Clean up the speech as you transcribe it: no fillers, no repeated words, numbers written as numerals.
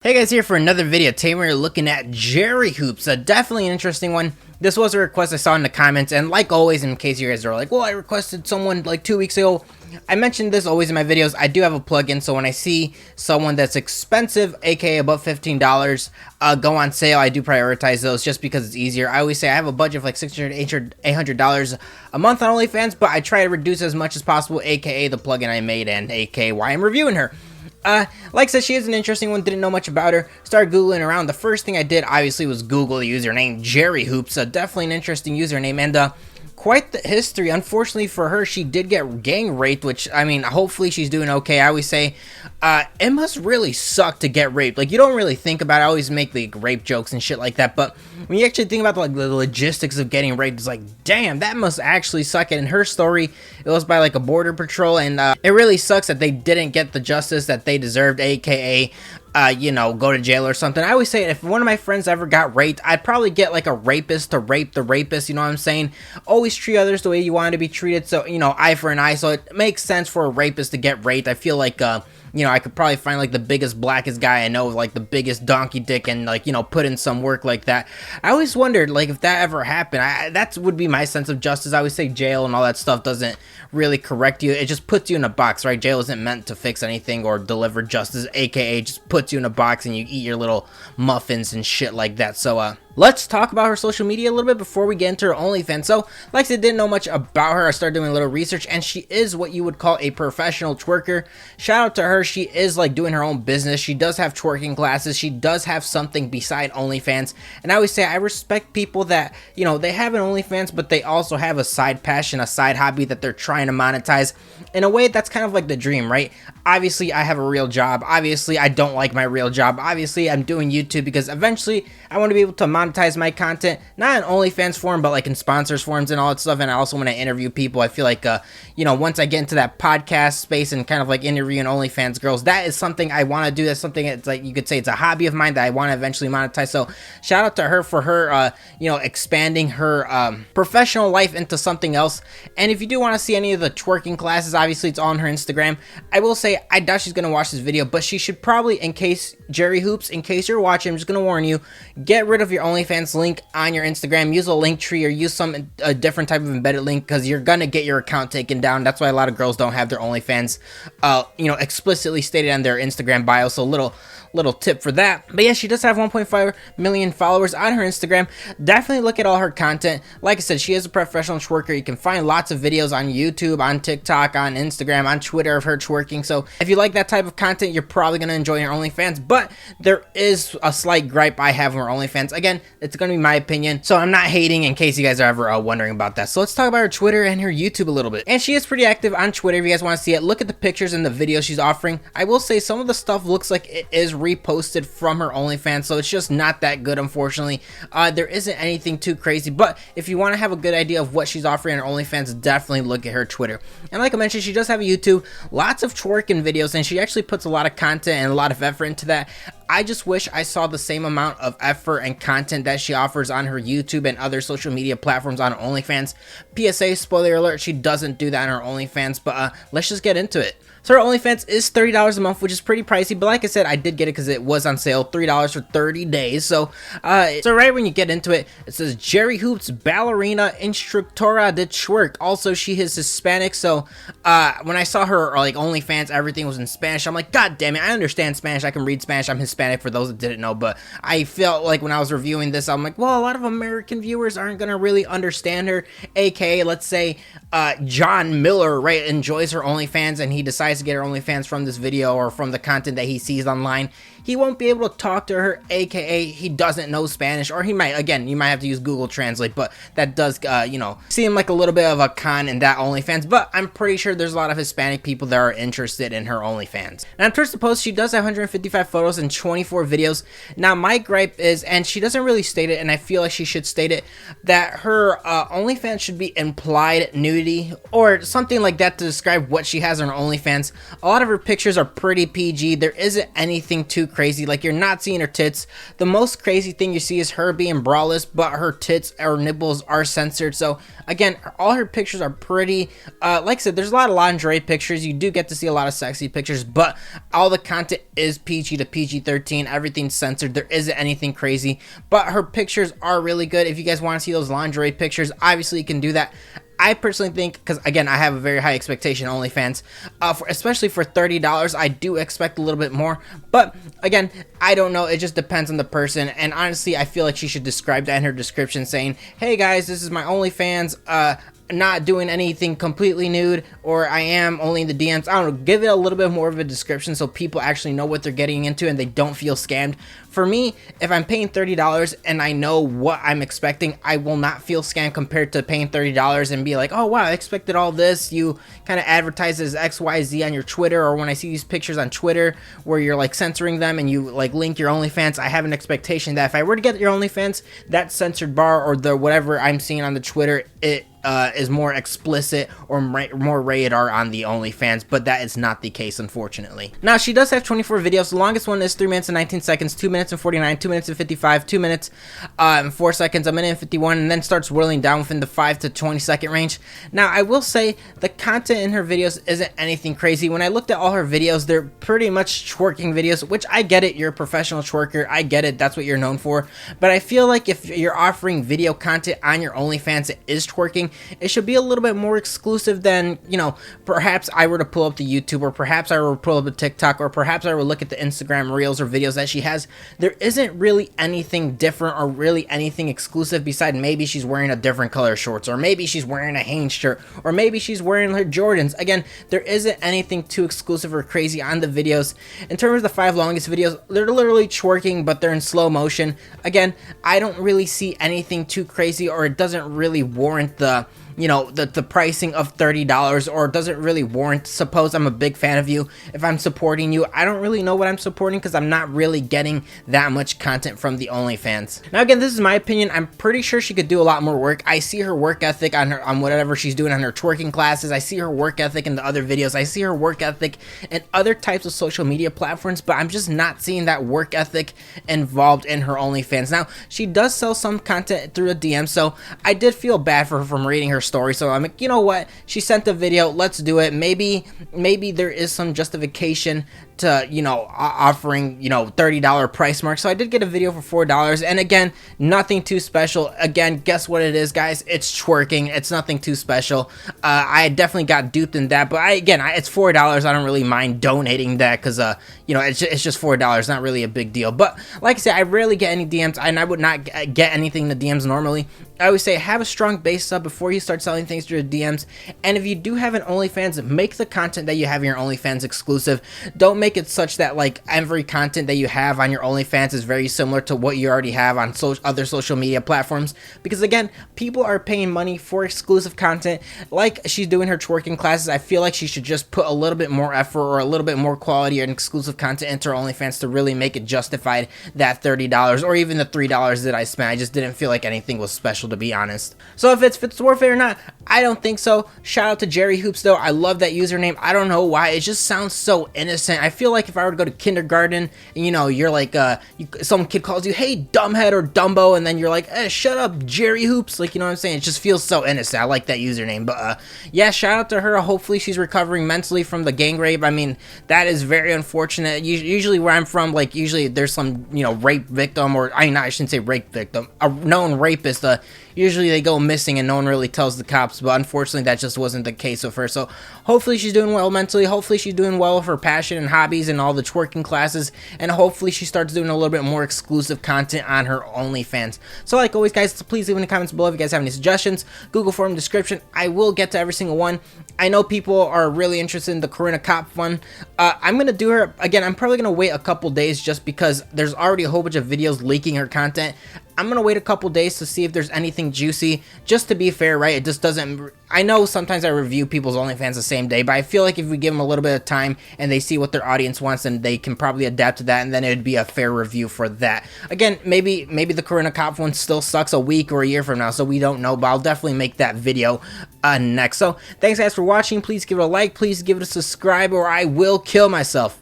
Hey guys, here for another video. Today we're looking at Gerihoops, definitely an interesting one. This was a request I saw in the comments, and like always, in case you guys are like, well, I requested someone like 2 weeks ago. I mentioned this always in my videos. I do have a plugin, so when I see someone that's expensive, aka above $15, go on sale, I do prioritize those just because it's easier. I always say I have a budget of like $600, $800 a month on OnlyFans, but I try to reduce as much as possible, aka the plugin I made and aka why I'm reviewing her. Like I said, she is an interesting one. Didn't know much about her. Started Googling around. The first thing I did, obviously, was Google the username Gerihoops. Definitely an interesting username, and quite the history. Unfortunately for her, she did get gang raped, which, I mean, hopefully she's doing okay. I always say, it must really suck to get raped. Like, you don't really think about it. I always make, like, rape jokes and shit like that, but when you actually think about, like, the logistics of getting raped, it's like, damn, that must actually suck. And in her story, it was by, like, a border patrol, and it really sucks that they didn't get the justice that they deserved, aka you know, go to jail or something. I always say if one of my friends ever got raped, I'd probably get like a rapist to rape the rapist, you know what I'm saying? Always treat others the way you want to be treated, so, you know, eye for an eye, so it makes sense for a rapist to get raped. I feel like, you know, I could probably find like the biggest, blackest guy I know with like the biggest donkey dick and like, you know, put in some work like that. I always wondered like if that ever happened. That would be my sense of justice. I always say jail and all that stuff doesn't really correct you. It just puts you in a box, right? Jail isn't meant to fix anything or deliver justice, aka just puts you in a box and you eat your little muffins and shit like that. So let's talk about her social media a little bit before we get into her OnlyFans. So, like I said, didn't know much about her. I started doing a little research, and she is what you would call a professional twerker. Shout out to her. She is like doing her own business. She does have twerking classes. She does have something beside OnlyFans. And I always say I respect people that, you know, they have an OnlyFans, but they also have a side passion, a side hobby that they're trying to monetize. In a way, that's kind of like the dream, right? Obviously, I have a real job. Obviously, I don't like my real job. Obviously, I'm doing YouTube because eventually I want to be able to monetize my content, not in OnlyFans form, but like in sponsors forms and all that stuff. And I also want to interview people. I feel like, you know, once I get into that podcast space and kind of like interviewing OnlyFans girls, that is something I want to do. That's something it's like, you could say it's a hobby of mine that I want to eventually monetize. So shout out to her for her, you know, expanding her professional life into something else. And if you do want to see any of the twerking classes, obviously it's on her Instagram. I will say, I doubt she's going to watch this video, but she should probably, in case Gerihoops, in case you're watching, I'm just going to warn you, get rid of your OnlyFans link on your Instagram. Use a link tree or use a different type of embedded link, because you're going to get your account taken down. That's why a lot of girls don't have their OnlyFans, you know, explicitly stated on their Instagram bio. So little tip for that. But yeah, she does have 1.5 million followers on her Instagram. Definitely look at all her content. Like I said, she is a professional twerker. You can find lots of videos on YouTube, on TikTok, on Instagram, on Twitter of her twerking. So if you like that type of content, you're probably going to enjoy her OnlyFans. But there is a slight gripe I have with her OnlyFans. Again, it's going to be my opinion, so I'm not hating, in case you guys are ever wondering about that. So let's talk about her Twitter and her YouTube a little bit. And she is pretty active on Twitter. If you guys want to see it, look at the pictures and the videos she's offering. I will say some of the stuff looks like it is reposted from her OnlyFans, so it's just not that good, unfortunately. There isn't anything too crazy, but if you want to have a good idea of what she's offering on her OnlyFans, definitely look at her Twitter. And like I mentioned, she does have a YouTube, lots of twerking videos, and she actually puts a lot of content and a lot of effort into that. I just wish I saw the same amount of effort and content that she offers on her YouTube and other social media platforms on her OnlyFans. PSA, spoiler alert, she doesn't do that on her OnlyFans, but let's just get into it. So her OnlyFans is $30 a month, which is pretty pricey, but like I said, I did get it because it was on sale, $3 for 30 days. So right when you get into it, it says Gerihoops ballerina instructora de twerk. Also, she is Hispanic, so when I saw her like OnlyFans, everything was in Spanish. I'm like, God damn it, I understand Spanish, I can read Spanish, I'm Hispanic for those that didn't know, but I felt like when I was reviewing this, I'm like, well, a lot of American viewers aren't gonna really understand her, aka let's say John Miller, right, enjoys her OnlyFans and he decides to get her OnlyFans from this video or from the content that he sees online. He won't be able to talk to her, aka he doesn't know Spanish, or he might, again, you might have to use Google Translate, but that does, you know, seem like a little bit of a con in that OnlyFans, but I'm pretty sure there's a lot of Hispanic people that are interested in her OnlyFans. And on first to post, she does have 155 photos and 24 videos. Now, my gripe is, and she doesn't really state it, and I feel like she should state it, that her OnlyFans should be implied nudity, or something like that to describe what she has on her OnlyFans. A lot of her pictures are pretty PG. There isn't anything too crazy. Like, you're not seeing her tits. The most crazy thing you see is her being braless, but her tits or nipples are censored. So again, all her pictures are pretty, like I said, there's a lot of lingerie pictures. You do get to see a lot of sexy pictures, but all the content is PG to PG-13. Everything's censored. There isn't anything crazy, but her pictures are really good. If you guys want to see those lingerie pictures, obviously you can do that. I personally think, because again, I have a very high expectation on OnlyFans, especially for $30, I do expect a little bit more, but again, I don't know, it just depends on the person, and honestly, I feel like she should describe that in her description, saying, hey guys, this is my OnlyFans, not doing anything completely nude, or I am only in the DMs. I don't know, give it a little bit more of a description so people actually know what they're getting into and they don't feel scammed. For me, if I'm paying $30 and I know what I'm expecting, I will not feel scammed compared to paying $30 and be like, oh wow, I expected all this. You kind of advertise as XYZ on your Twitter, or when I see these pictures on Twitter where you're like censoring them and you like link your OnlyFans, I have an expectation that if I were to get your OnlyFans, that censored bar or the whatever I'm seeing on the Twitter, it is more explicit or more rated R on the OnlyFans, but that is not the case, unfortunately. Now, she does have 24 videos. The longest one is 3 minutes and 19 seconds, 2 minutes and 49, 2 minutes and 55, 2 minutes and 4 seconds, a minute and 51, and then starts whirling down within the 5 to 20 second range. Now, I will say the content in her videos isn't anything crazy. When I looked at all her videos, they're pretty much twerking videos, which I get it. You're a professional twerker. I get it. That's what you're known for. But I feel like if you're offering video content on your OnlyFans that is twerking, it should be a little bit more exclusive than, you know, perhaps I were to pull up the YouTube, or perhaps I were to pull up a TikTok, or perhaps I were to look at the Instagram Reels or videos that she has. There isn't really anything different or really anything exclusive beside maybe she's wearing a different color shorts, or maybe she's wearing a Hanes shirt, or maybe she's wearing her Jordans. Again, there isn't anything too exclusive or crazy on the videos. In terms of the 5 longest videos, they're literally twerking, but they're in slow motion. Again, I don't really see anything too crazy, or it doesn't really warrant the, you know, the pricing of $30, or doesn't really warrant. Suppose I'm a big fan of you, if I'm supporting you, I don't really know what I'm supporting because I'm not really getting that much content from the OnlyFans. Now again, this is my opinion. I'm pretty sure she could do a lot more work. I see her work ethic on whatever she's doing on her twerking classes. I see her work ethic in the other videos. I see her work ethic in other types of social media platforms, but I'm just not seeing that work ethic involved in her OnlyFans. Now, she does sell some content through a DM, so I did feel bad for her from reading her story. So I'm like, you know what, she sent the video, let's do it. Maybe there is some justification to, you know, offering, you know, $30 price mark. So I did get a video for $4, and again, nothing too special. Again, guess what it is, guys? It's twerking. It's nothing too special. I definitely got duped in that, but it's $4. I don't really mind donating that because you know, it's just $4, not really a big deal. But like I said, I rarely get any DMs, and I would not get anything in the DMs normally. I always say have a strong base sub before you start selling things through the DMs. And if you do have an OnlyFans, make the content that you have in your OnlyFans exclusive. Don't make it such that like every content that you have on your OnlyFans is very similar to what you already have on other social media platforms. Because again, people are paying money for exclusive content. Like she's doing her twerking classes, I feel like she should just put a little bit more effort or a little bit more quality and exclusive content into her OnlyFans to really make it justified that $30 or even the $3 that I spent. I just didn't feel like anything was special, to be honest. So if it's worth it or not, I don't think so. Shout out to Gerihoops though. I love that username. I don't know why. It just sounds so innocent. I feel like if I were to go to kindergarten and, you know, you're like, some kid calls you, hey, dumbhead or Dumbo, and then you're like, shut up, Gerihoops. Like, you know what I'm saying? It just feels so innocent. I like that username. But yeah, shout out to her. Hopefully she's recovering mentally from the gang rape. I mean, that is very unfortunate. Usually where I'm from, like, usually there's some, you know, rape victim, or I shouldn't say rape victim, a known rapist. Usually they go missing and no one really tells the cops, but unfortunately that just wasn't the case with her. So hopefully she's doing well mentally. Hopefully she's doing well with her passion and hobbies and all the twerking classes, and hopefully she starts doing a little bit more exclusive content on her OnlyFans. So like always, guys, please leave in the comments below if you guys have any suggestions. Google form description. I will get to every single one. I know people are really interested in the Corinna Cop one. I'm gonna do her again. I'm probably gonna wait a couple days just because there's already a whole bunch of videos leaking her content. I'm gonna wait a couple days to see if there's anything juicy, just to be fair, right? It just doesn't, I know sometimes I review people's OnlyFans the same day, but I feel like if we give them a little bit of time and they see what their audience wants, then they can probably adapt to that, and then it'd be a fair review for that. Again, maybe the Corinna Cop one still sucks a week or a year from now, so we don't know, but I'll definitely make that video next. So thanks guys for watching. Please give it a like, please give it a subscribe, or I will kill myself.